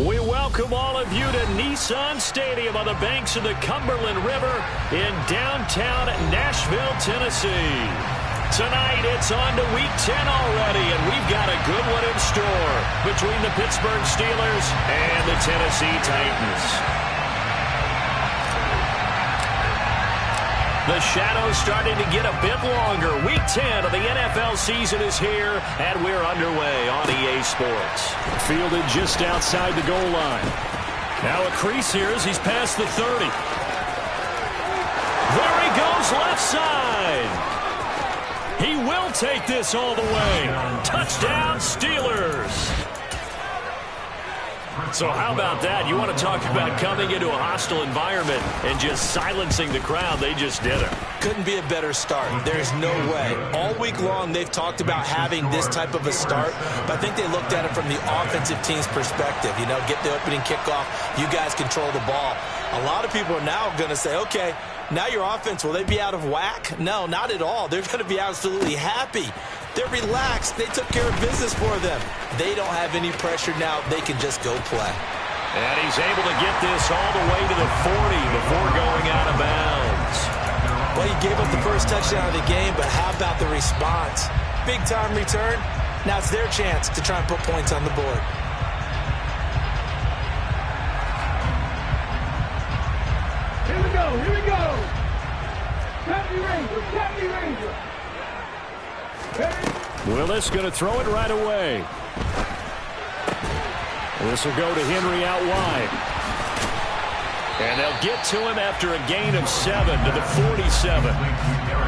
We welcome all of you to Nissan Stadium on the banks of the Cumberland River in downtown Nashville, Tennessee. Tonight, it's on to Week 10 already, and we've got a good one in store between the Pittsburgh Steelers and the Tennessee Titans. The shadow's starting to get a bit longer. Week 10 of the NFL season is here, and we're underway on EA Sports. Fielded just outside the goal line. Now a crease here as he's past the 30. There he goes, left side. He will take this all the way. Touchdown, Steelers. So how about that? You want to talk about coming into a hostile environment and just silencing the crowd. They just did it. Couldn't be a better start. There's no way. All week long, they've talked about having this type of a start, but I think they looked at it from the offensive team's perspective. You know, get the opening kickoff. You guys control the ball. A lot of people are now going to say, okay, now your offense, will they be out of whack? No, not at all. They're going to be absolutely happy. They're relaxed. They took care of business for them. They don't have any pressure now. They can just go play. And he's able to get this all the way to the 40 before going out of bounds. Well, he gave up the first touchdown of the game, but how about the response? Big-time return. Now it's their chance to try and put points on the board. Here we go, here we go. Happy Ranger, Happy Ranger. Willis going to throw it right away. This will go to Henry out wide. And they'll get to him after a gain of 7 to the 47.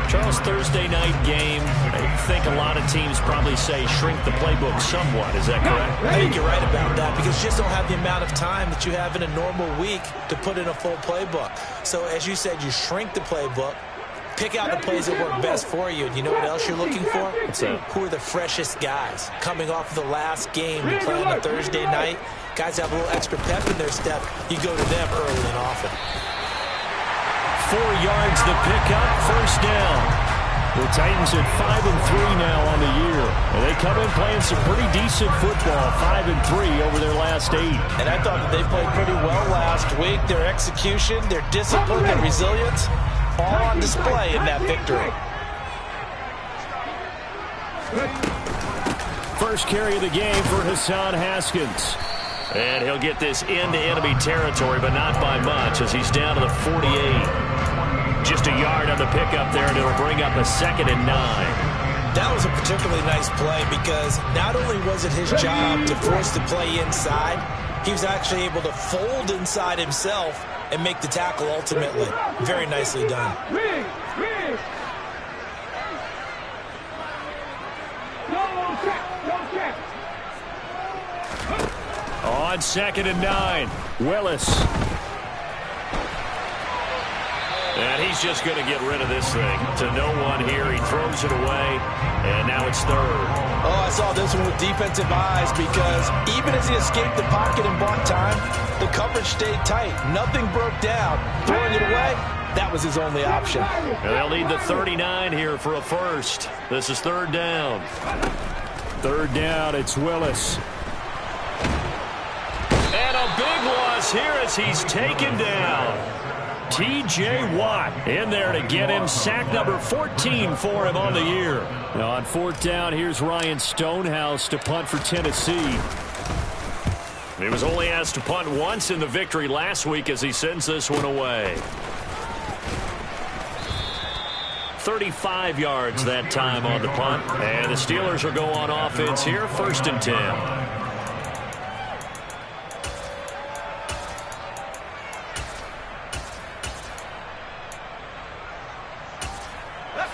Charles, Thursday night game, I think a lot of teams probably say shrink the playbook somewhat. Is that correct? I think you're right about that because you just don't have the amount of time that you have in a normal week to put in a full playbook. So as you said, you shrink the playbook. Pick out the plays that work best for you. And you know what else you're looking for? Who are the freshest guys? Coming off of the last game, you play on a Thursday night. Guys have a little extra pep in their step. You go to them early and often. 4 yards the pickup, first down. The Titans at 5-3 now on the year. And they come in playing some pretty decent football, 5-3 over their last 8. And I thought that they played pretty well last week. Their execution, their discipline, their resilience, all on display in that victory. First carry of the game for Hassan Haskins. And he'll get this into enemy territory, but not by much as he's down to the 48. Just a yard on the pickup there, and it'll bring up a 2nd and 9. That was a particularly nice play because not only was it his job to force the play inside, he was actually able to fold inside himself and make the tackle ultimately. Very nicely done. On 2nd and 9, Willis. And he's just going to get rid of this thing. To no one here, he throws it away, and now it's 3rd. Oh, I saw this one with defensive eyes because even as he escaped the pocket and bought time, the coverage stayed tight. Nothing broke down. Throwing it away, that was his only option. And they'll need the 39 here for a first. This is 3rd down. 3rd down, it's Willis. And a big loss here as he's taken down. T.J. Watt in there to get him. Sack number 14 for him on the year. Now on 4th down, here's Ryan Stonehouse to punt for Tennessee. He was only asked to punt once in the victory last week as he sends this one away. 35 yards that time on the punt. And the Steelers will go on offense here, 1st and 10.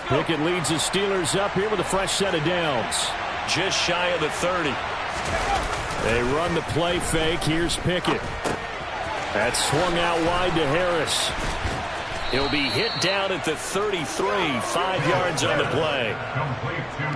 Pickett leads the Steelers up here with a fresh set of downs. Just shy of the 30. They run the play fake. Here's Pickett. That's swung out wide to Harris. He'll be hit down at the 33, 5 yards on the play.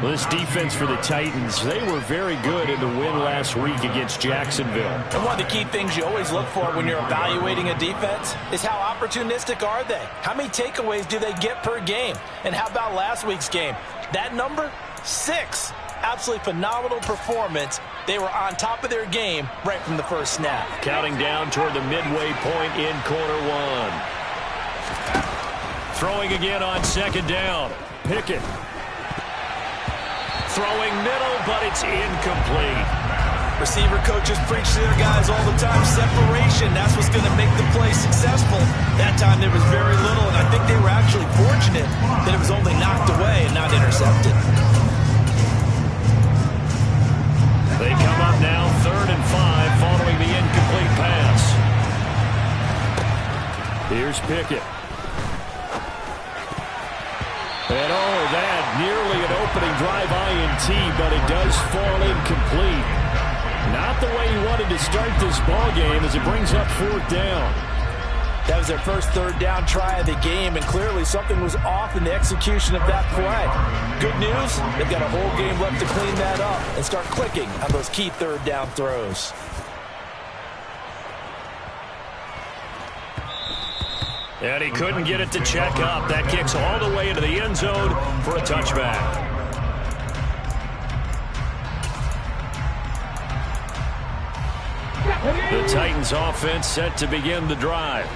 Well, this defense for the Titans, they were very good in the win last week against Jacksonville. And one of the key things you always look for when you're evaluating a defense is how opportunistic are they? How many takeaways do they get per game? And how about last week's game? That number, 6. Absolutely phenomenal performance. They were on top of their game right from the first snap. Counting down toward the midway point in quarter one. Throwing again on second down. Pickett. Throwing middle, but it's incomplete. Receiver coaches preach to their guys all the time. Separation, that's what's going to make the play successful. That time there was very little, and I think they were actually fortunate that it was only knocked away and not intercepted. They come up now 3rd and 5 following the incomplete pass. Here's Pickett. And that nearly an opening drive INT, but it does fall incomplete. Not the way he wanted to start this ball game as it brings up 4th down. That was their first 3rd down try of the game, and clearly something was off in the execution of that play. Good news, they've got a whole game left to clean that up and start clicking on those key 3rd down throws. And he couldn't get it to check up. That kicks all the way into the end zone for a touchback. The Titans offense set to begin the drive.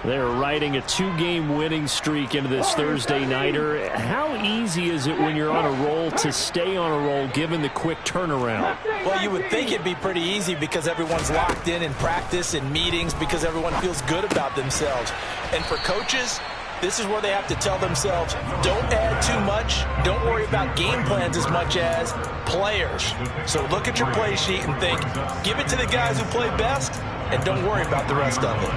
They're riding a 2-game winning streak into this Thursday nighter. How easy is it when you're on a roll to stay on a roll given the quick turnaround? Well, you would think it'd be pretty easy because everyone's locked in practice and meetings because everyone feels good about themselves. And for coaches, this is where they have to tell themselves, don't add too much. Don't worry about game plans as much as players. So look at your play sheet and think, give it to the guys who play best and don't worry about the rest of it.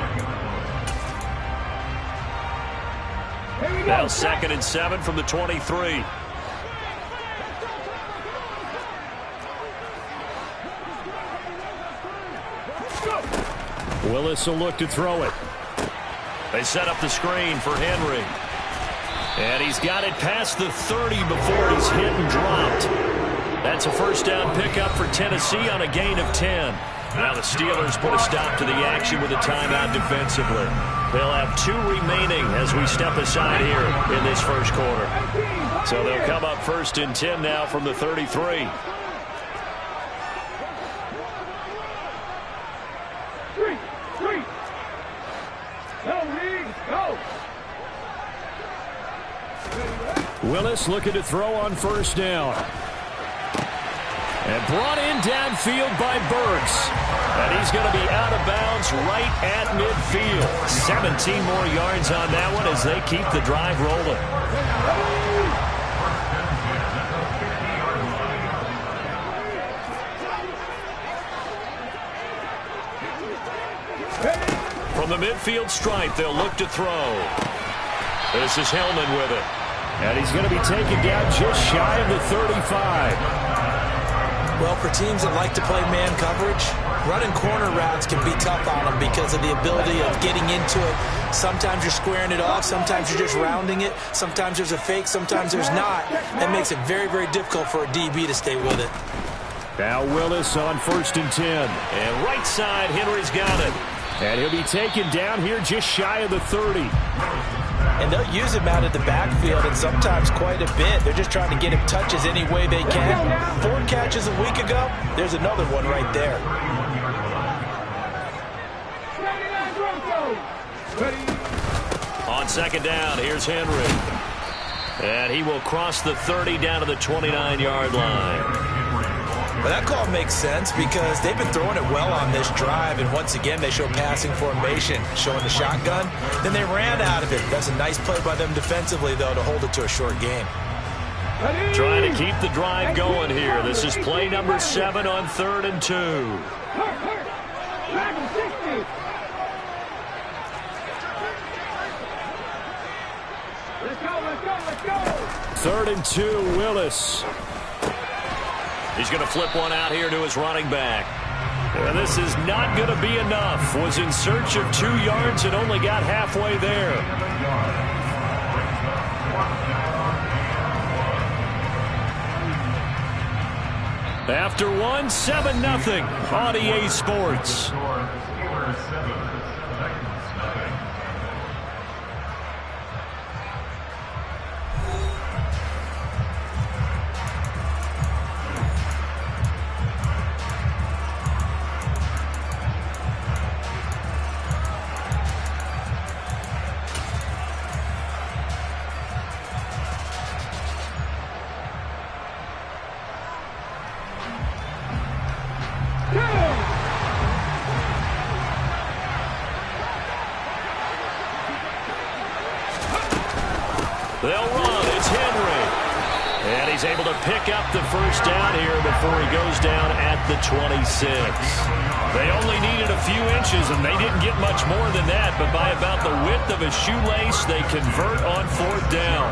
Now 2nd and 7 from the 23. Willis will look to throw it. They set up the screen for Henry. And he's got it past the 30 before he's hit and dropped. That's a 1st down pickup for Tennessee on a gain of 10. Now the Steelers put a stop to the action with a timeout defensively. They'll have 2 remaining as we step aside here in this first quarter. So they'll come up 1st and 10 now from the 33. Willis looking to throw on 1st down. And brought in downfield by Burks. And he's going to be out of bounds right at midfield. 17 more yards on that one as they keep the drive rolling. From the midfield stripe, they'll look to throw. This is Hellman with it. And he's going to be taken down just shy of the 35. Well, for teams that like to play man coverage, running corner routes can be tough on them because of the ability of getting into it. Sometimes you're squaring it off. Sometimes you're just rounding it. Sometimes there's a fake. Sometimes there's not. That makes it very, very difficult for a DB to stay with it. Now Willis on 1st and 10. And right side, Henry's got it. And he'll be taken down here just shy of the 30. And they'll use him out of the backfield, and sometimes quite a bit. They're just trying to get him touches any way they can. 4 catches a week ago. There's another one right there. On 2nd down, here's Henry. And he will cross the 30 down to the 29-yard line. Well, that call makes sense because they've been throwing it well on this drive, and once again they show passing formation, showing the shotgun. Then they ran out of it. That's a nice play by them defensively, though, to hold it to a short game. Trying to keep the drive going here. This is play number 7 on 3rd and 2. Let's go. 3rd and 2, Willis. He's going to flip one out here to his running back. And this is not going to be enough. Was in search of 2 yards and only got halfway there. After one, 7-0 on EA Sports. They'll run. It's Henry. And he's able to pick up the first down here before he goes down at the 26. They only needed a few inches, and they didn't get much more than that. But by about the width of a shoelace, they convert on 4th down.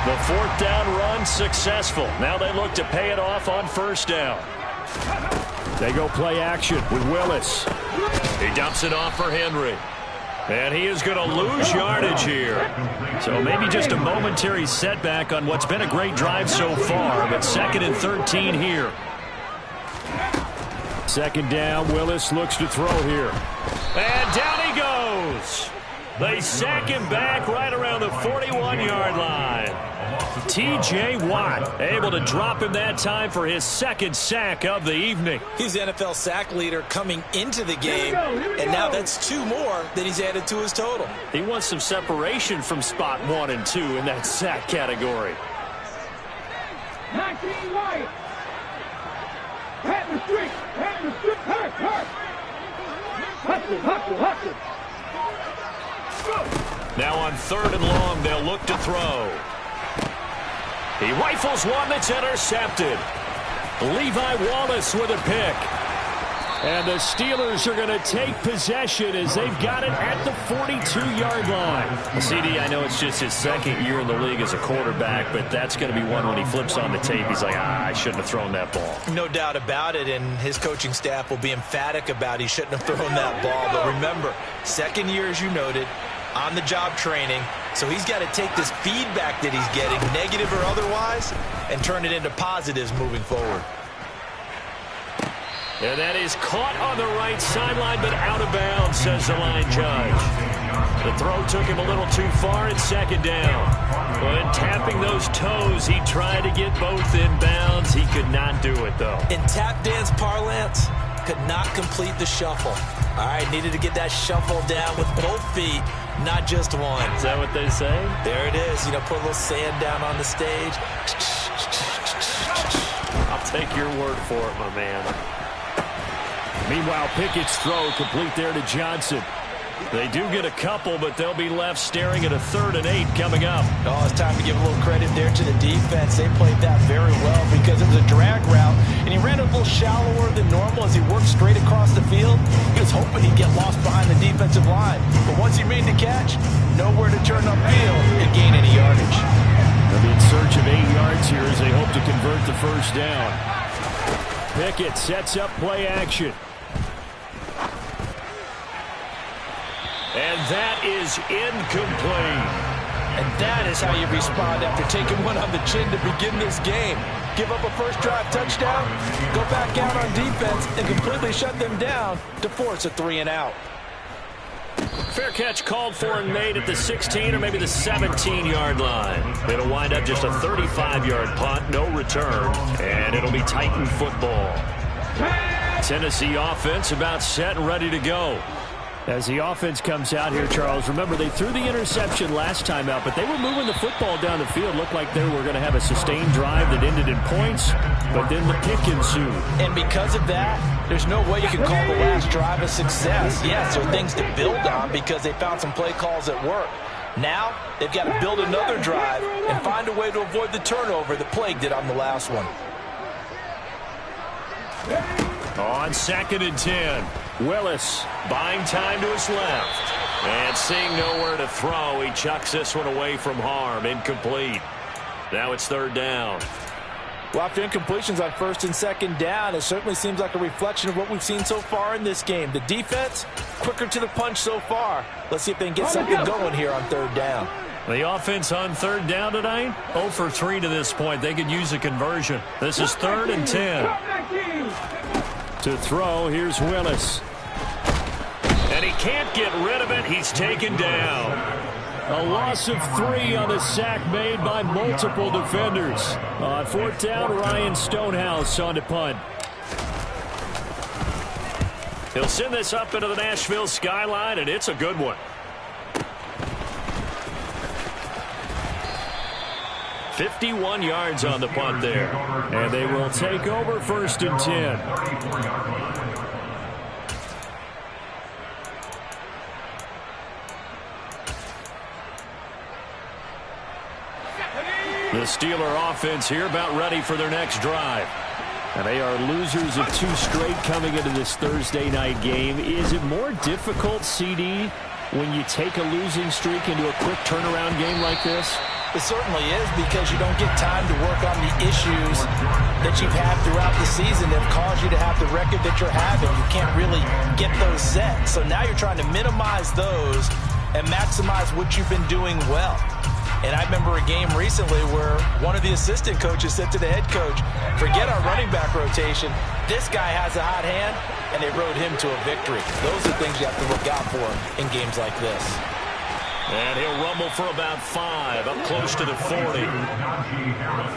The 4th down run successful. Now they look to pay it off on 1st down. They go play action with Willis. He dumps it off for Henry. And he is going to lose yardage here. So maybe just a momentary setback on what's been a great drive so far, but 2nd and 13 here. 2nd down, Willis looks to throw here. And down he goes. They sack him back right around the 41-yard line. T.J. Watt able to drop him that time for his 2nd sack of the evening. He's the NFL sack leader coming into the game, and now that's 2 more that he's added to his total. He wants some separation from spot 1 and 2 in that sack category. 19 White. Pat the street. Hurt. Hustle. Now on 3rd and long, they'll look to throw. He rifles one that's intercepted. Levi Wallace with a pick. And the Steelers are going to take possession as they've got it at the 42-yard line. CD, I know it's just his 2nd year in the league as a quarterback, but that's going to be one when he flips on the tape. He's like, I shouldn't have thrown that ball. No doubt about it, and his coaching staff will be emphatic about he shouldn't have thrown that ball. But remember, 2nd year, as you noted, on-the-job training, so he's got to take this feedback that he's getting, negative or otherwise, and turn it into positives moving forward. And that is caught on the right sideline, but out of bounds, says the line judge. The throw took him a little too far at 2nd down. When tapping those toes, he tried to get both in bounds. He could not do it, though. In tap dance parlance, could not complete the shuffle. All right, needed to get that shuffle down with both feet, not just one. Is that what they say? There it is. You know, put a little sand down on the stage. I'll take your word for it, my man. Meanwhile, Pickett's throw complete there to Johnson. They do get a couple, but they'll be left staring at a 3rd and 8 coming up. Oh, it's time to give a little credit there to the defense. They played that very well because it was a drag route, and he ran a little shallower than normal as he worked straight across the field. He was hoping he'd get lost behind the defensive line, but once he made the catch, nowhere to turn upfield and gain any yardage. They'll be in search of 8 yards here as they hope to convert the 1st down. Pickett sets up play action. And that is incomplete. And that is how you respond after taking one on the chin to begin this game. Give up a first drive touchdown, go back out on defense, and completely shut them down to force a 3 and out. Fair catch called for and made at the 16 or maybe the 17-yard line. It'll wind up just a 35-yard punt, no return, and it'll be Titan football. Tennessee offense about set and ready to go. As the offense comes out here, Charles, remember they threw the interception last time out, but they were moving the football down the field. Looked like they were going to have a sustained drive that ended in points, but then the pick ensued. And because of that, there's no way you can call the last drive a success. Yes, there are things to build on because they found some play calls that work. Now, they've got to build another drive and find a way to avoid the turnover that plagued it on the last one. On 2nd and 10, Willis buying time to his left. And seeing nowhere to throw, he chucks this one away from harm. Incomplete. Now it's 3rd down. Well, after incompletions on 1st and 2nd down, it certainly seems like a reflection of what we've seen so far in this game. The defense, quicker to the punch so far. Let's see if they can get something going here on 3rd down. The offense on 3rd down tonight, 0 for 3 to this point. They could use a conversion. This is 3rd and 10. To throw, here's Willis. And he can't get rid of it. He's taken down. A loss of 3 on the sack made by multiple defenders. On 4th down, Ryan Stonehouse on to punt. He'll send this up into the Nashville skyline, and it's a good one. 51 yards on the punt there. And they will take over 1st and 10. The Steeler offense here about ready for their next drive. And they are losers of 2 straight coming into this Thursday night game. Is it more difficult, CD, when you take a losing streak into a quick turnaround game like this? It certainly is, because you don't get time to work on the issues that you've had throughout the season that have caused you to have the record that you're having. You can't really get those set. So now you're trying to minimize those and maximize what you've been doing well. And I remember a game recently where one of the assistant coaches said to the head coach, forget our running back rotation. This guy has a hot hand, and they rode him to a victory. Those are things you have to look out for in games like this. And he'll rumble for about 5, up close to the 40.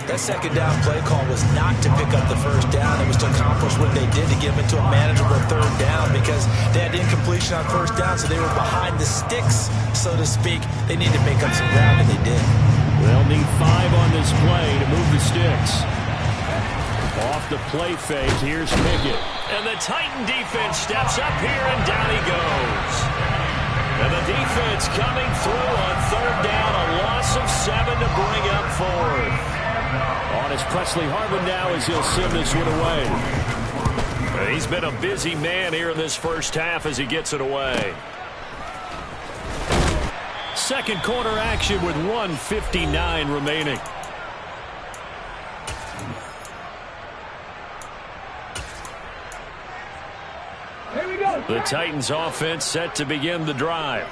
That second down play call was not to pick up the first down. It was to accomplish what they did, to give it to a manageable 3rd down, because they had incompletion on 1st down, so they were behind the sticks, so to speak. They needed to make up some ground, and they did. They'll need 5 on this play to move the sticks. Off the play fake, here's Pickett. And the Titan defense steps up here, and down he goes. And the defense coming through on 3rd down, a loss of 7 to bring up 4th. On is Presley Harvin now as he'll send this one away. And he's been a busy man here in this first half as he gets it away. Second quarter action with 1:59 remaining. The Titans offense set to begin the drive.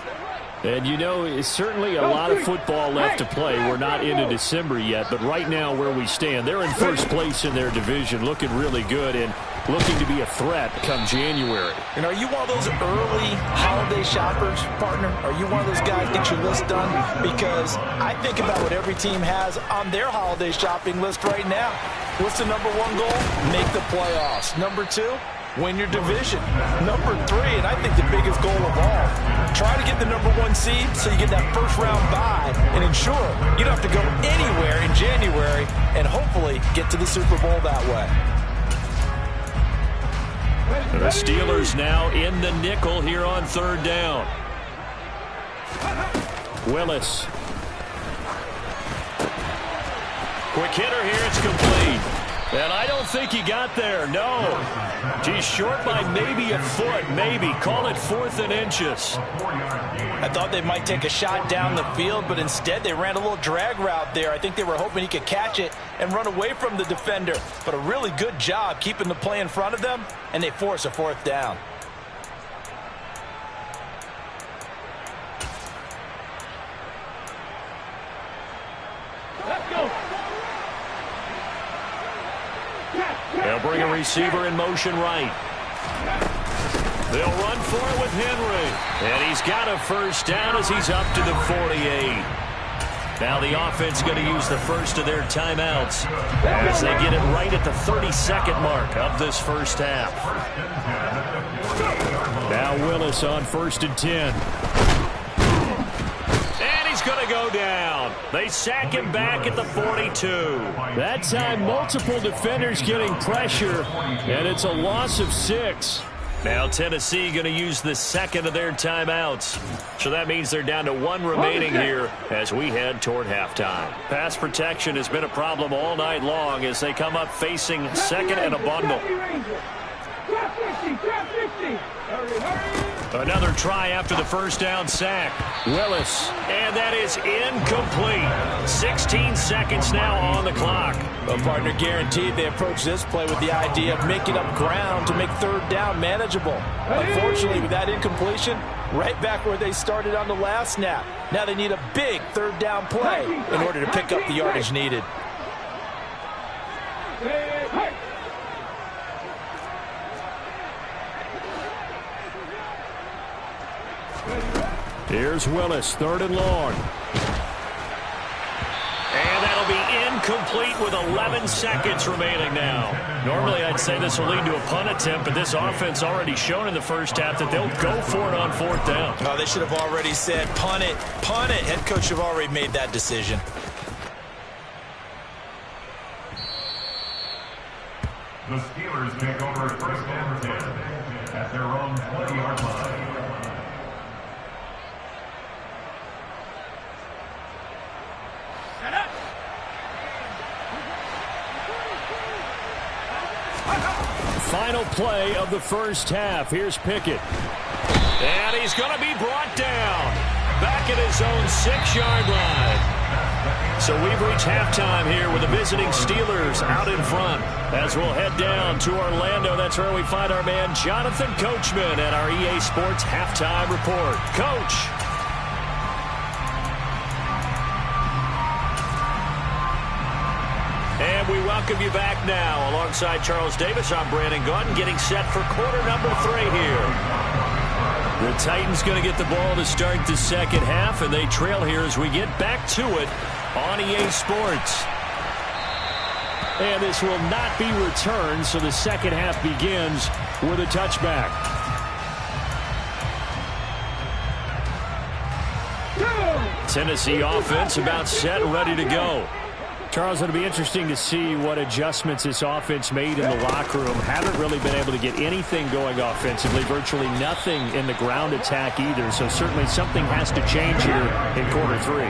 And you know, it's certainly a lot of football left to play. We're not into December yet, but right now where we stand, they're in first place in their division, looking really good and looking to be a threat come January. And are you one of those early holiday shoppers, partner? Are you one of those guys get your list done? Because I think about what every team has on their holiday shopping list right now. What's the number 1 goal? Make the playoffs. Number 2? Win your division. Number 3, and I think the biggest goal of all, try to get the number 1 seed so you get that first round bye and ensure you don't have to go anywhere in January and hopefully get to the Super Bowl that way. The Steelers now in the nickel here on 3rd down. Willis. Quick hitter here, it's complete. And I don't think he got there, no. He's short by maybe a foot, maybe. Call it 4th and inches. I thought they might take a shot down the field, but instead they ran a little drag route there. I think they were hoping he could catch it and run away from the defender. But a really good job keeping the play in front of them, and they force a 4th down. Let's go. They'll bring a receiver in motion right. They'll run for it with Henry. And he's got a first down as he's up to the 48. Now the offense going to use the first of their timeouts as they get it right at the 32nd mark of this first half. Now Willis on 1st and 10. He's going to go down. They sack him back at the 42. That time, multiple defenders getting pressure, and it's a loss of 6. Now Tennessee going to use the second of their timeouts. So that means they're down to 1 remaining here as we head toward halftime. Pass protection has been a problem all night long as they come up facing 2nd and a bundle. Another try after the first down sack. Willis. And that is incomplete. 16 seconds now on the clock. Well, partner, guaranteed they approach this play with the idea of making up ground to make 3rd down manageable. Unfortunately, with that incompletion, right back where they started on the last snap. Now they need a big 3rd down play in order to pick up the yardage needed. Here's Willis, 3rd and long. And that'll be incomplete with 11 seconds remaining now. Normally I'd say this will lead to a punt attempt, but this offense already shown in the first half that they'll go for it on 4th down. Oh, they should have already said punt it, punt it. Head coach have already made that decision. The Steelers take over first and 10 at their own 20-yard line. Final play of the first half. Here's Pickett. And he's going to be brought down. Back at his own 6-yard line. So we've reached halftime here with the visiting Steelers out in front. As we'll head down to Orlando, that's where we find our man Jonathan Coachman at our EA Sports Halftime Report. Coach. And we welcome you back now. Alongside Charles Davis, I'm Brandon Gaudin, getting set for quarter number 3 here. The Titans going to get the ball to start the second half, and they trail here as we get back to it on EA Sports. And this will not be returned, so the second half begins with a touchback. Tennessee offense about set and ready to go. Charles, it'll be interesting to see what adjustments this offense made in the locker room. Haven't really been able to get anything going offensively. Virtually nothing in the ground attack either. So certainly something has to change here in quarter 3.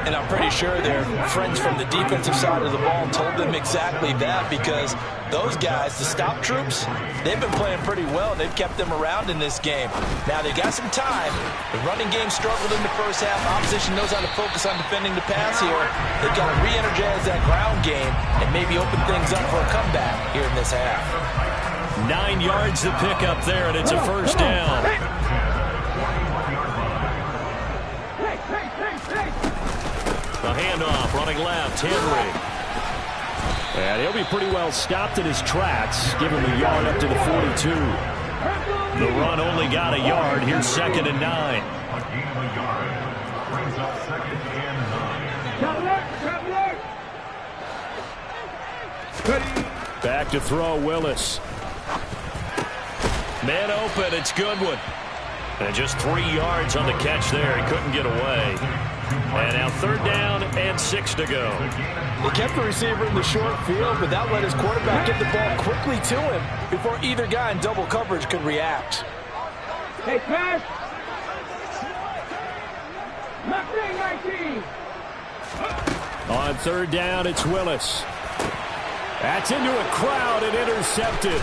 And I'm pretty sure their friends from the defensive side of the ball told them exactly that, because those guys, the stop troops, they've been playing pretty well. They've kept them around in this game. Now, they got some time. The running game struggled in the first half. Opposition knows how to focus on defending the pass here. They've got to re-energize that ground game and maybe open things up for a comeback here in this half. 9 yards to pick up there, and it's a first down. The handoff, running left, Henry. And he'll be pretty well stopped in his tracks. Give him a yard up to the 42. The run only got a yard. Here's 2nd and 9. A gain of a yard brings up 2nd and 9. Back to throw, Willis. Man open, it's Goodwin. And just 3 yards on the catch there. He couldn't get away. And now 3rd down and 6 to go. They kept the receiver in the short field, but that let his quarterback get the ball quickly to him before either guy in double coverage could react. Hey, pass. Left wing 19. On 3rd down, it's Willis. That's into a crowd and intercepted.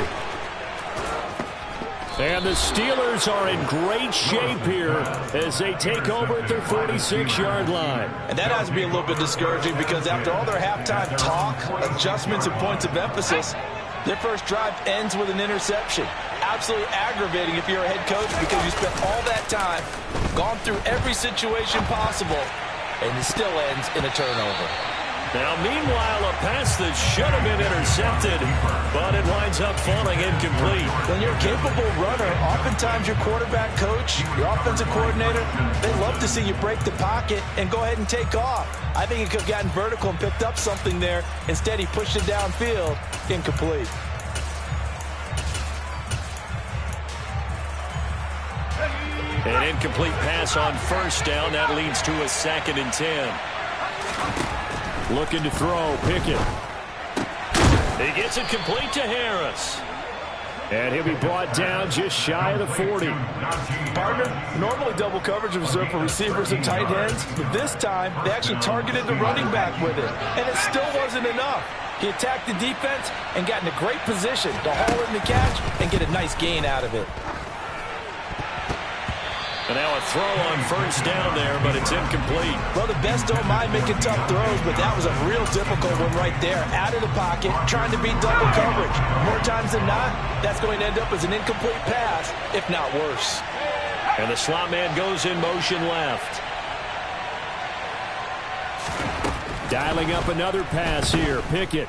And the Steelers are in great shape here as they take over at their 46-yard line. And that has to be a little bit discouraging, because after all their halftime talk, adjustments, and points of emphasis, their first drive ends with an interception. Absolutely aggravating if you're a head coach, because you spent all that time, gone through every situation possible, and it still ends in a turnover. Now, meanwhile, a pass that should have been intercepted, but it winds up falling incomplete. When you're a capable runner, oftentimes your quarterback coach, your offensive coordinator, they love to see you break the pocket and go ahead and take off. I think he could have gotten vertical and picked up something there. Instead, he pushed it downfield, incomplete. An incomplete pass on 1st down. That leads to a 2nd and 10. Looking to throw, Pickett. He gets it complete to Harris. And he'll be brought down just shy of the 40. Partner, normally double coverage is reserved for receivers and tight ends, but this time they actually targeted the running back with it, and it still wasn't enough. He attacked the defense and got in a great position to haul in the catch and get a nice gain out of it. And now a throw on 1st down there, but it's incomplete. Well, the best don't mind making tough throws, but that was a real difficult one right there. Out of the pocket, trying to beat double coverage. More times than not, that's going to end up as an incomplete pass, if not worse. And the slot man goes in motion left. Dialing up another pass here. Pickett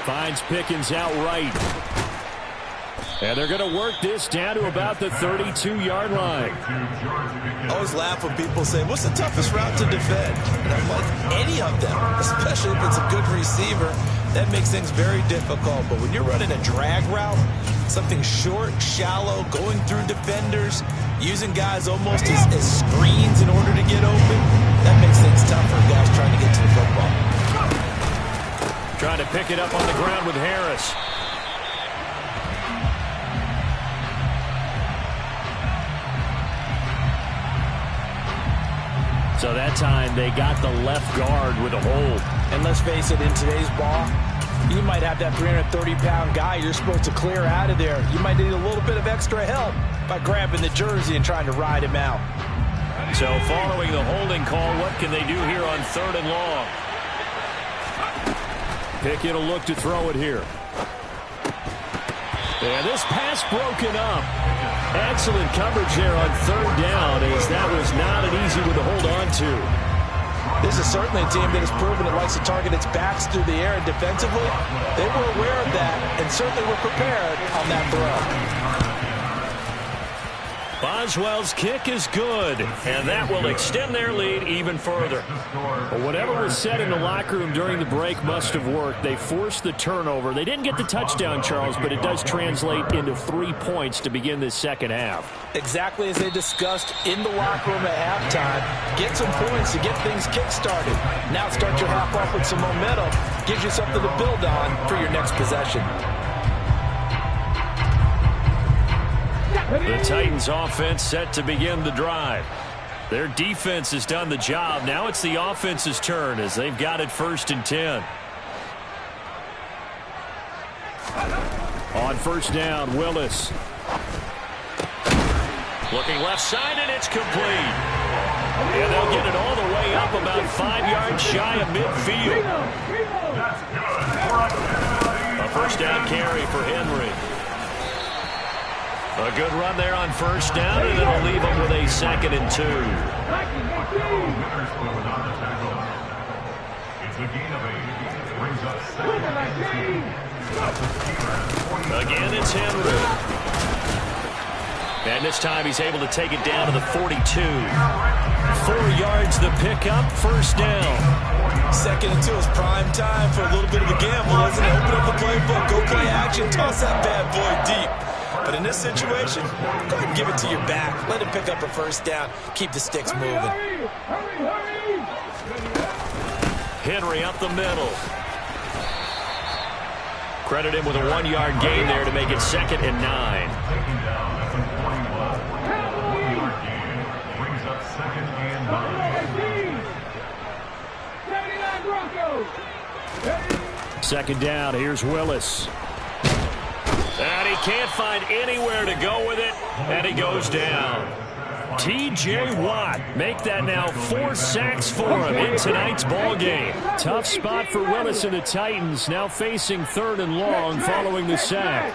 finds Pickens outright. And they're going to work this down to about the 32-yard line. I always laugh when people say, what's the toughest route to defend? And I'm like, any of them, especially if it's a good receiver. That makes things very difficult. But when you're running a drag route, something short, shallow, going through defenders, using guys almost as screens in order to get open, that makes things tough for guys trying to get to the football. Trying to pick pick it up on the ground with Harris. So that time they got the left guard with a hold. And let's face it, in today's ball, you might have that 330-pound guy you're supposed to clear out of there. You might need a little bit of extra help by grabbing the jersey and trying to ride him out. So following the holding call, what can they do here on 3rd and long? Pickett will look to throw it here. And this pass broken up. Excellent coverage there on 3rd down, as that was not an easy one to hold on to. This is certainly a team that has proven it likes to target its backs through the air, and defensively, they were aware of that and certainly were prepared on that throw. Boswell's kick is good, and that will extend their lead even further. Well, whatever was said in the locker room during the break must have worked. They forced the turnover. They didn't get the touchdown, Charles, but it does translate into 3 points to begin this second half. Exactly as they discussed in the locker room at halftime. Get some points to get things kick-started. Now start your half off with some momentum. Gives you something to build on for your next possession. The Titans offense set to begin the drive. Their defense has done the job. Now it's the offense's turn as they've got it 1st and 10. On 1st down, Willis. Looking left side, and it's complete. And they'll get it all the way up about 5 yards shy of midfield. A 1st down carry for Henry. A good run there on 1st down, and it'll leave them with a 2nd and 2. Again, it's Henry. And this time he's able to take it down to the 42. 4 yards the pickup, 1st down. 2nd and 2 is prime time for a little bit of a gamble, isn't it? Open up the playbook, go play action, toss that bad boy deep. But in this situation, go ahead and give it to your back. Let him pick up a 1st down. Keep the sticks moving. Henry up the middle. Credit him with a 1-yard gain there to make it 2nd and 9. Brings up 2nd and 9. 2nd down, here's Willis. And he can't find anywhere to go with it, and he goes down. T.J. Watt, make that now 4 sacks for him in tonight's ball game. Tough spot for Willis and the Titans, now facing 3rd and long following the sack.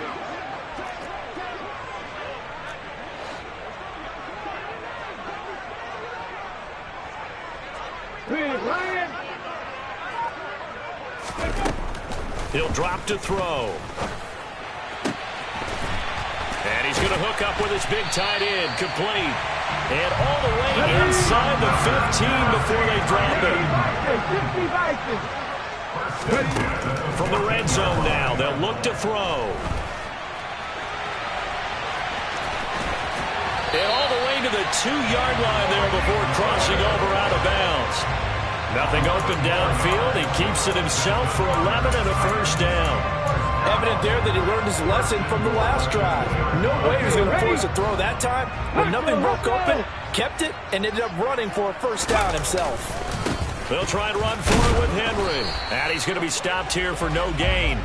He'll drop to throw. And he's going to hook up with his big tight end, complete. And all the way inside the 15 before they drop it. From the red zone now, they'll look to throw. And all the way to the 2-yard line there before crossing over out of bounds. Nothing open downfield. He keeps it himself for 11 and a 1st down. Evident there that he learned his lesson from the last drive. No way he was going to force a throw that time. When nothing broke open, kept it, and ended up running for a 1st down himself. They'll try and run for it with Henry. And he's going to be stopped here for no gain.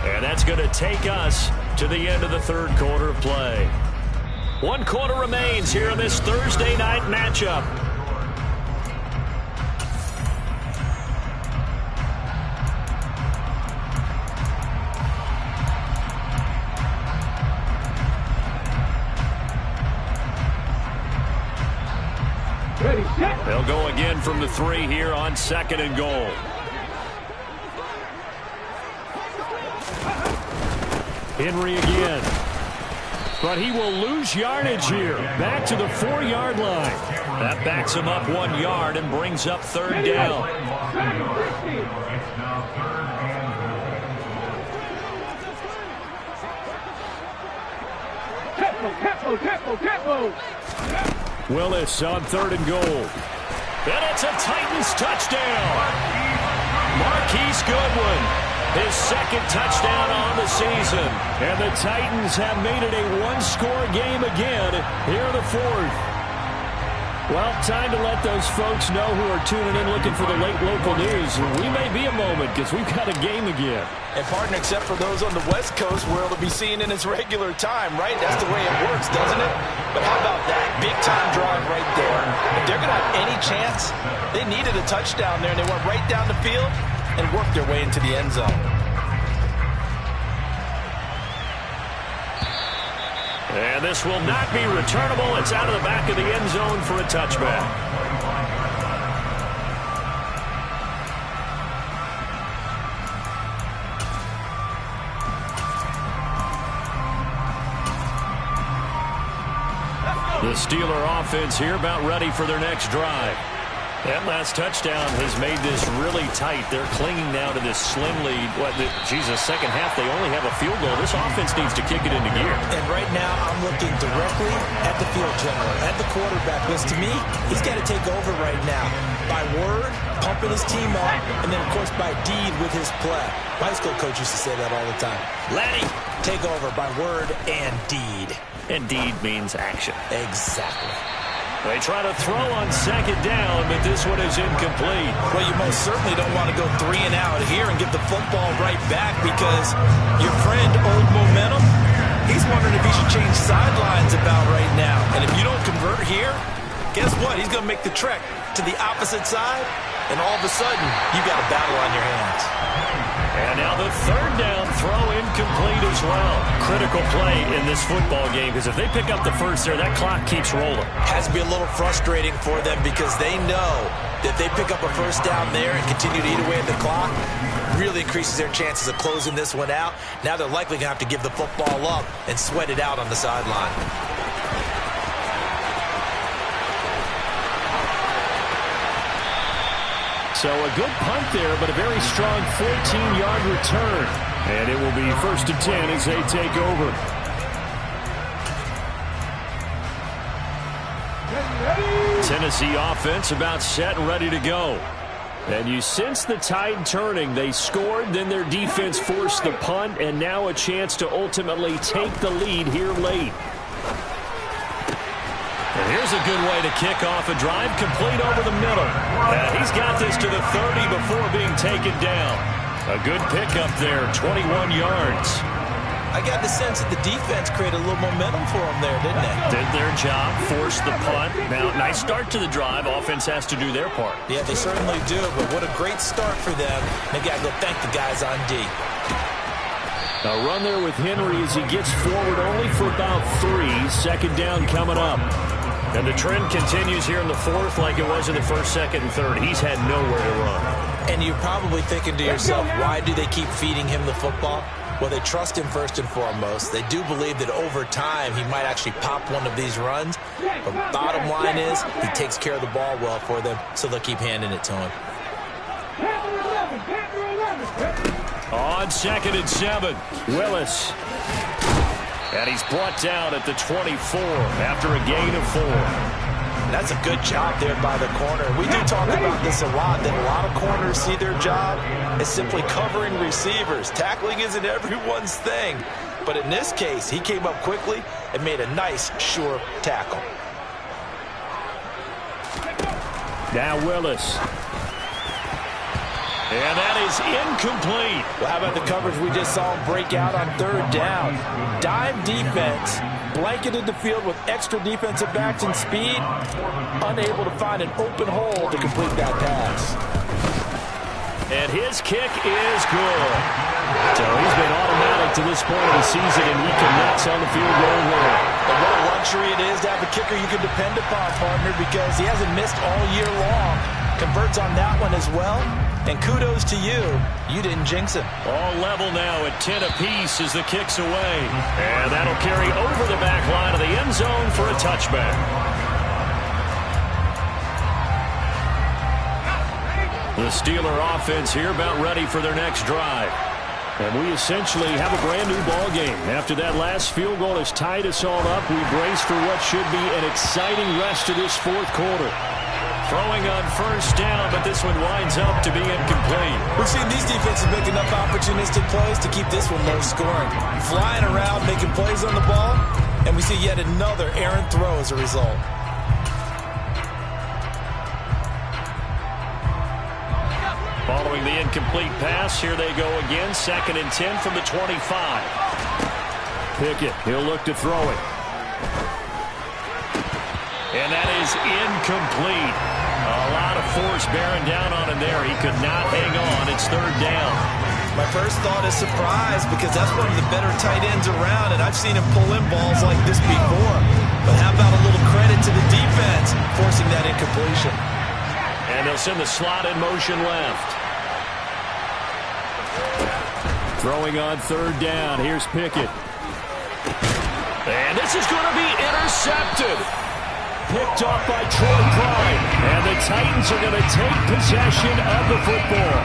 And that's going to take us to the end of the 3rd quarter of play. 1 quarter remains here in this Thursday night matchup. They'll go again from the 3 here on 2nd and goal. Henry again. But he will lose yardage here. Back to the 4-yard line. That backs him up 1 yard and brings up 3rd down. Willis on 3rd and goal. And it's a Titans touchdown. Marquise Goodwin. his second touchdown on the season. And the Titans have made it a one-score game again here in the fourth. Well, time to let those folks know who are tuning in looking for the late local news. We may be a moment because we've got a game again. And, partner, except for those on the West Coast, where it'll be seen in its regular time, right? That's the way it works, doesn't it? But how about that? Big-time drive right there. If they're going to have any chance, they needed a touchdown there, and they went right down the field and worked their way into the end zone. And this will not be returnable. It's out of the back of the end zone for a touchback. The Steeler offense here about ready for their next drive. That last touchdown has made this really tight. They're clinging now to this slim lead. Second half, they only have a field goal. This offense needs to kick it into gear. And right now, I'm looking directly at the field general, at the quarterback. Because to me, he's got to take over right now. By word, pumping his team up, and then, of course, by deed with his play. My high school coach used to say that all the time. Laddie, take over by word and deed. And deed means action. Exactly. They try to throw on second down, but this one is incomplete. Well, you most certainly don't want to go 3 and out here and get the football right back because your friend, Old Momentum, he's wondering if he should change sidelines about right now. And if you don't convert here, guess what? He's going to make the trek to the opposite side, and all of a sudden, you got a battle on your hands. And now the third down throw incomplete as well. Critical play in this football game because if they pick up the first there, that clock keeps rolling. Has to be a little frustrating for them because they know that if they pick up a first down there and continue to eat away at the clock, really increases their chances of closing this one out. Now they're likely going to have to give the football up and sweat it out on the sideline. So a good punt there, but a very strong 14-yard return. And it will be 1st and 10 as they take over. Tennessee offense about set and ready to go. And you sense the tide turning. They scored, then their defense forced the punt, and now a chance to ultimately take the lead here late. And here's a good way to kick off a drive complete over the middle. And he's got this to the 30 before being taken down. A good pickup there, 21 yards. I got the sense that the defense created a little momentum for them there, didn't they? Did their job, forced the punt. Now, nice start to the drive. Offense has to do their part. Yeah, they certainly do, but what a great start for them. They got to go thank the guys on D. A run there with Henry as he gets forward only for about 3. Second down coming up. And the trend continues here in the fourth like it was in the first, second, and third. He's had nowhere to run. And you're probably thinking to yourself, why do they keep feeding him the football? Well, they trust him first and foremost. They do believe that over time he might actually pop one of these runs. But bottom line is he takes care of the ball well for them, so they'll keep handing it to him. On 2nd and 7, Willis. And he's brought down at the 24 after a gain of 4. That's a good job there by the corner. We do talk about this a lot, that a lot of corners see their job as simply covering receivers. Tackling isn't everyone's thing. But in this case, he came up quickly and made a nice, sure tackle. Now Willis. And that is incomplete. Well, how about the coverage we just saw him break out on 3rd down? Dime defense, blanketed the field with extra defensive backs and speed, unable to find an open hole to complete that pass. And his kick is good. So he's been automatic to this point of the season, and he connects on the field goal there. And what a luxury it is to have a kicker you can depend upon, partner, because he hasn't missed all year long. Converts on that one as well. And kudos to you. You didn't jinx it. All level now at 10 apiece as the kick's away. And that'll carry over the back line of the end zone for a touchback. The Steeler offense here about ready for their next drive. And we essentially have a brand new ball game. After that last field goal has tied us all up, we brace for what should be an exciting rest of this 4th quarter. Throwing on first down, but this one winds up to be incomplete. We've seen these defenses make enough opportunistic plays to keep this one low scoring. Flying around, making plays on the ball, and we see yet another errant throw as a result. Following the incomplete pass, here they go again. 2nd and 10 from the 25. Pickett, he'll look to throw it. And that is incomplete. A lot of force bearing down on him there. He could not hang on. It's 3rd down. My first thought is surprise, because that's one of the better tight ends around, and I've seen him pull in balls like this before. But how about a little credit to the defense forcing that incompletion? And they'll send the slot in motion left. Throwing on 3rd down. Here's Pickett. And this is going to be intercepted. Picked off by Troy Pride. And the Titans are going to take possession of the football.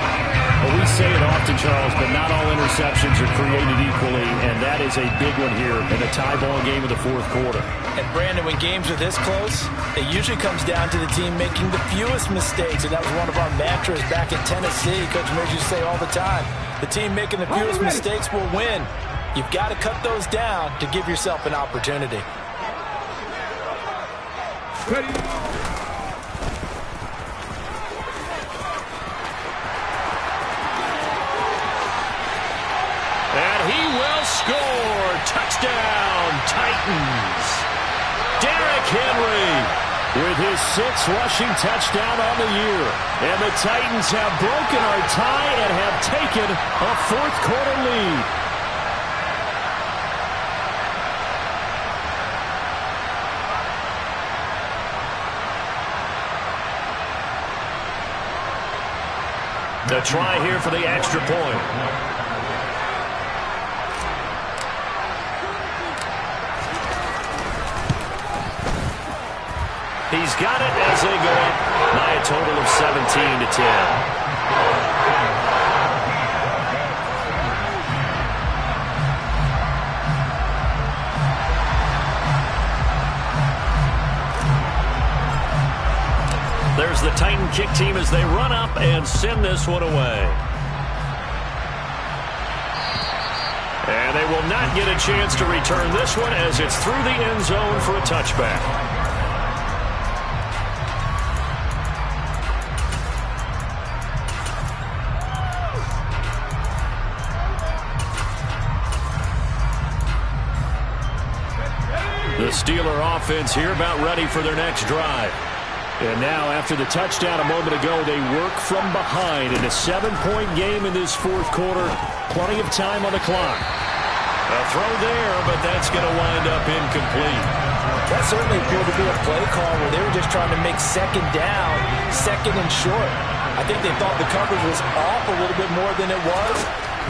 Well, we say it often, Charles, but not all interceptions are created equally, and that is a big one here in a tie ball game of the 4th quarter. And Brandon, when games are this close, it usually comes down to the team making the fewest mistakes, and that was one of our mantras back in Tennessee. Coach Mears used to say all the time, the team making the fewest mistakes will win. You've got to cut those down to give yourself an opportunity. Ready. And he will score. Touchdown, Titans. Derrick Henry with his 6th rushing touchdown on the year. And the Titans have broken our tie and have taken a 4th quarter lead. The try here for the extra point. He's got it as they go up by a total of 17-10. There's the Titan kick team as they run up and send this one away. And they will not get a chance to return this one as it's through the end zone for a touchback. The Steeler offense here about ready for their next drive. And now, after the touchdown a moment ago, they work from behind in a 7-point game in this 4th quarter. Plenty of time on the clock. A throw there, but that's going to wind up incomplete. That certainly appeared to be a play call where they were just trying to make 2nd down, 2nd and short. I think they thought the coverage was off a little bit more than it was.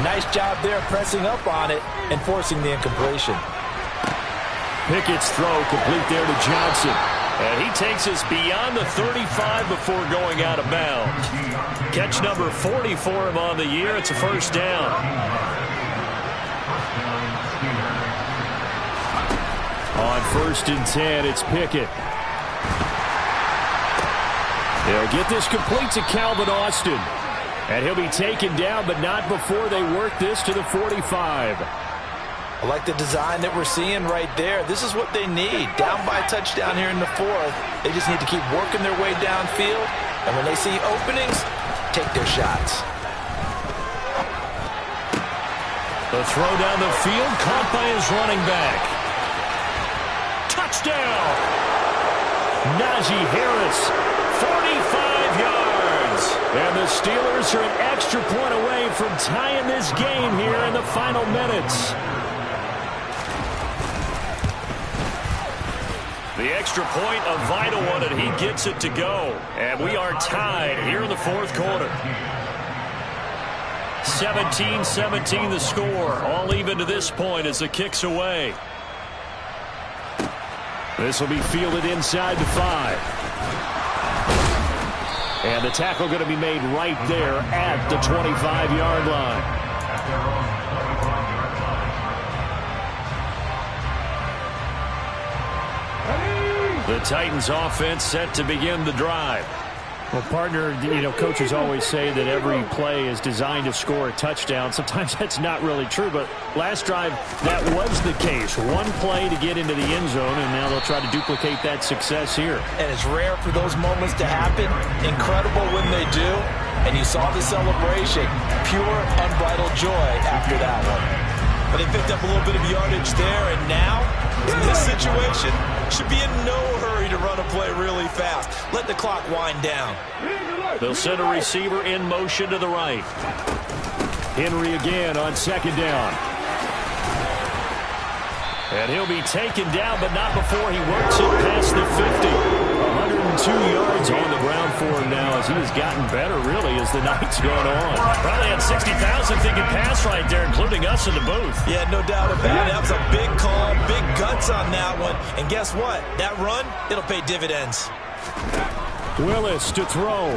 Nice job there pressing up on it and forcing the incompletion. Pickett's throw complete there to Johnson. And he takes us beyond the 35 before going out of bounds. Catch number 40 for him on the year. It's a 1st down. On 1st and 10, it's Pickett. They'll get this complete to Calvin Austin. And he'll be taken down, but not before they work this to the 45. I like the design that we're seeing right there. This is what they need. Down by a touchdown here in the 4th. They just need to keep working their way downfield. And when they see openings, take their shots. The throw down the field, caught by his running back. Touchdown! Najee Harris, 45 yards. And the Steelers are an extra point away from tying this game here in the final minutes. The extra point, a vital one, and he gets it to go. And we are tied here in the 4th quarter. 17-17 the score. All even to this point as the kick's away. This will be fielded inside the 5. And the tackle going to be made right there at the 25-yard line. The Titans offense set to begin the drive. Well, partner, coaches always say that every play is designed to score a touchdown. Sometimes that's not really true, but last drive, that was the case. One play to get into the end zone, and now they'll try to duplicate that success here. And it's rare for those moments to happen. Incredible when they do. And you saw the celebration. Pure, unbridled joy after that one. But they picked up a little bit of yardage there, and now, in this situation, should be in no hurry to run a play really fast. Let the clock wind down. They'll send a receiver in motion to the right. Henry again on second down. And he'll be taken down, but not before he works it past the 50. 102 yards on the ground for him now as he has gotten better, really, as the night's gone on. Probably had 60,000 thinking pass right there, including us in the booth. Yeah, no doubt about it. That was a big call, big guts on that one. And guess what? That run, it'll pay dividends. Willis to throw.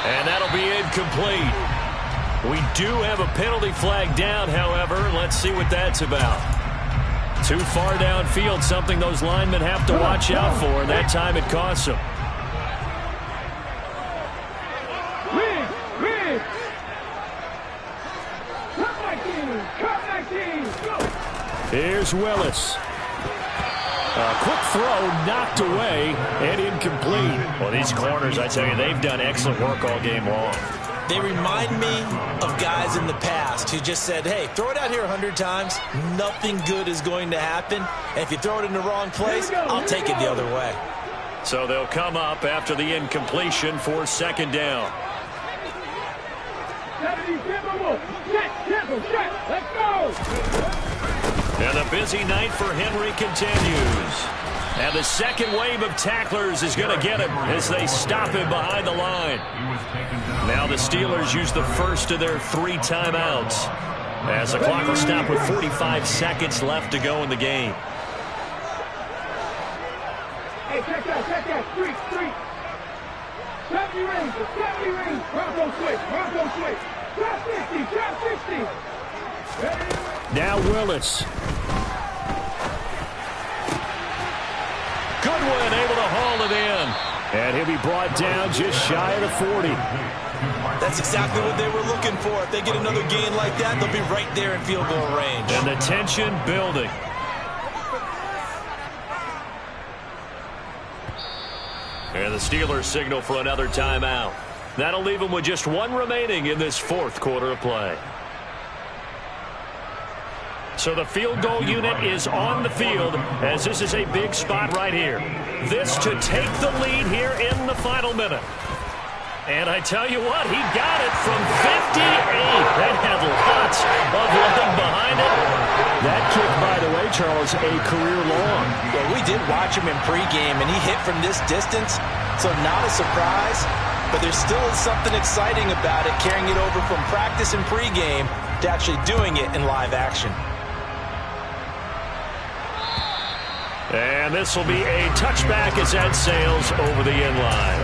And that'll be incomplete. We do have a penalty flag down, however. Let's see what that's about. Too far downfield, something those linemen have to watch out for, and that time it costs them. Here's Willis. A quick throw knocked away and incomplete. Well, these corners, I tell you, they've done excellent work all game long. They remind me of guys in the past who just said, hey, throw it out here 100 times. Nothing good is going to happen. And if you throw it in the wrong place, I'll take it the other way. So they'll come up after the incompletion for second down. Let's go! And the busy night for Henry continues. And the second wave of tacklers is going to get him as they stop him behind the line. Now the Steelers use the first of their 3 timeouts as the clock will stop with 45 seconds left to go in the game. Hey, check that, street. 70 rings, 70 rings. Bronco switch. Trap 60. Now Willis. Goodwin able to haul it in. And he'll be brought down just shy of the 40. That's exactly what they were looking for. If they get another gain like that, they'll be right there in field goal range. And the tension building. And the Steelers signal for another timeout. That'll leave them with just 1 remaining in this 4th quarter of play. So the field goal unit is on the field as this is a big spot right here. This to take the lead here in the final minute. And I tell you what, he got it from 58. That had lots of leg behind it. That kick, by the way, Charles, a career long. Well, we did watch him in pregame, and he hit from this distance, so not a surprise. But there still is something exciting about it, carrying it over from practice and pregame to actually doing it in live action. And this will be a touchback as that sails over the end line.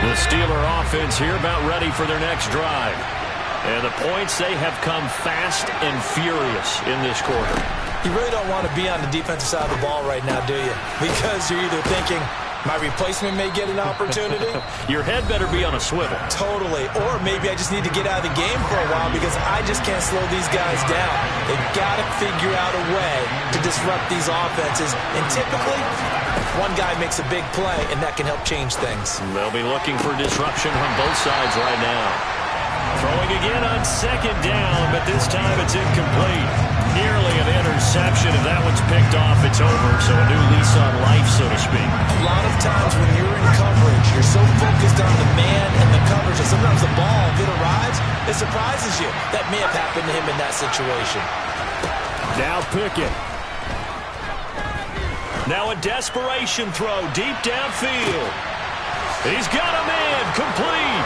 The Steeler offense here about ready for their next drive. And the points, they have come fast and furious in this quarter. You really don't want to be on the defensive side of the ball right now, do you? Because you're either thinking, my replacement may get an opportunity. Your head better be on a swivel. Totally. Or maybe I just need to get out of the game for a while because I just can't slow these guys down. They've got to figure out a way to disrupt these offenses. And typically, one guy makes a big play, and that can help change things. They'll be looking for disruption from both sides right now. Throwing again on second down, but this time it's incomplete. Nearly an interception. If that one's picked off, it's over. So a new lease on life, so to speak. A lot of times when you're in coverage, you're so focused on the man and the coverage that sometimes the ball, if it arrives, it surprises you. That may have happened to him in that situation. Now Pickett. Now a desperation throw deep downfield. He's got a man complete.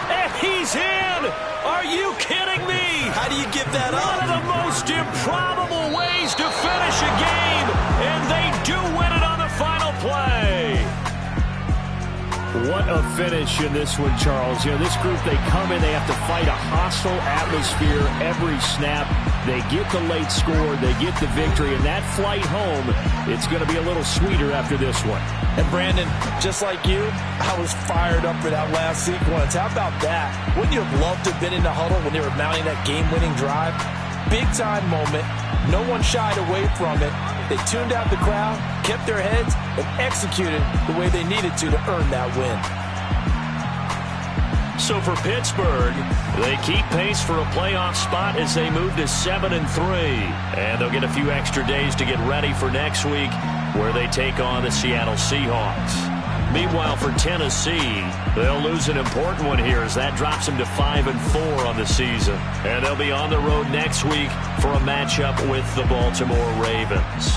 And he's in. Are you kidding me? How do you give that up? One of the most improbable ways to finish a game. And they do win it on the final play. What a finish in this one, Charles. You know, this group, they come in, they have to fight a hostile atmosphere every snap. They get the late score, they get the victory, and that flight home, it's going to be a little sweeter after this one. And Brandon, just like you, I was fired up for that last sequence. How about that? Wouldn't you have loved to have been in the huddle when they were mounting that game-winning drive? Big-time moment. No one shied away from it. They tuned out the crowd, kept their heads, and executed the way they needed to earn that win. So for Pittsburgh, they keep pace for a playoff spot as they move to 7-3. And they'll get a few extra days to get ready for next week, where they take on the Seattle Seahawks. Meanwhile, for Tennessee, they'll lose an important one here as that drops them to 5-4 on the season. And they'll be on the road next week for a matchup with the Baltimore Ravens.